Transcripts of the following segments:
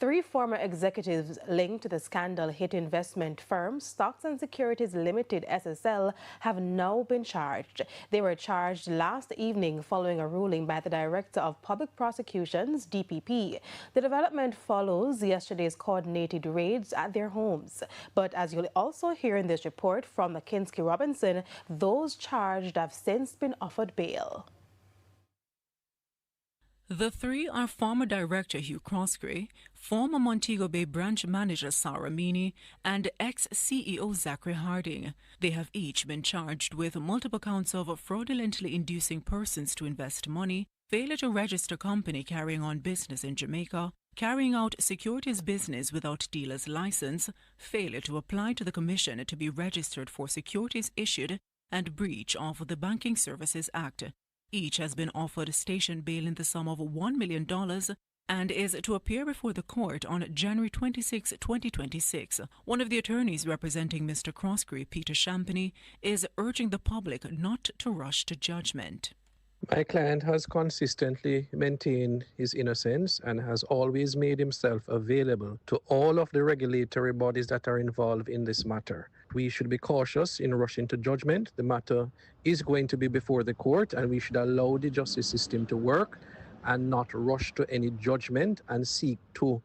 Three former executives linked to the scandal hit investment firm Stocks and Securities Limited (SSL) have now been charged. They were charged last evening following a ruling by the Director of Public Prosecutions (DPP). The development follows yesterday's coordinated raids at their homes. But as you'll also hear in this report from McKinsey Robinson, those charged have since been offered bail. The three are former Director Hugh Croskery, former Montego Bay branch manager Sarah Meany, and ex-CEO Zachary Harding. They have each been charged with multiple counts of fraudulently inducing persons to invest money, failure to register company carrying on business in Jamaica, carrying out securities business without dealer's license, failure to apply to the Commission to be registered for securities issued, and breach of the Banking Services Act. Each has been offered station bail in the sum of $1 million and is to appear before the court on January 26, 2026. One of the attorneys representing Mr. Croskery, Peter Champagny, is urging the public not to rush to judgment. My client has consistently maintained his innocence and has always made himself available to all of the regulatory bodies that are involved in this matter. We should be cautious in rushing to judgment. The matter is going to be before the court, and we should allow the justice system to work and not rush to any judgment and seek to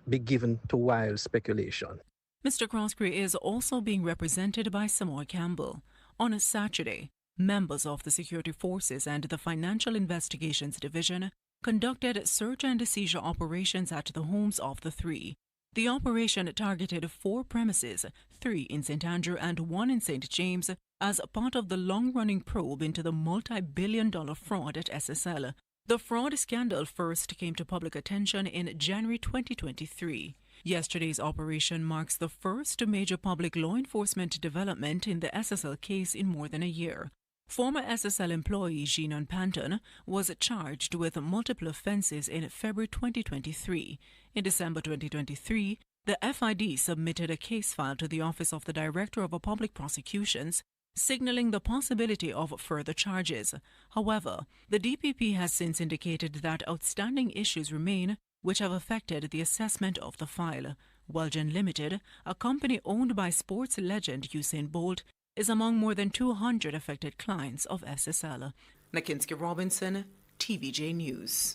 be given to wild speculation. Mr. Croskery is also being represented by Samoa Campbell. On a Saturday, members of the Security Forces and the Financial Investigations Division conducted search and seizure operations at the homes of the three. The operation targeted 4 premises, 3 in St. Andrew and 1 in St. James, as part of the long-running probe into the multi-billion-dollar fraud at SSL. The fraud scandal first came to public attention in January 2023. Yesterday's operation marks the first major public law enforcement development in the SSL case in more than a year. Former SSL employee Jean Panton was charged with multiple offences in February 2023. In December 2023, the FID submitted a case file to the Office of the Director of Public Prosecutions, signalling the possibility of further charges. However, the DPP has since indicated that outstanding issues remain which have affected the assessment of the file. Welgen Limited, a company owned by sports legend Usain Bolt, is among more than 200 affected clients of SSL. McKinsey Robinson, TVJ News.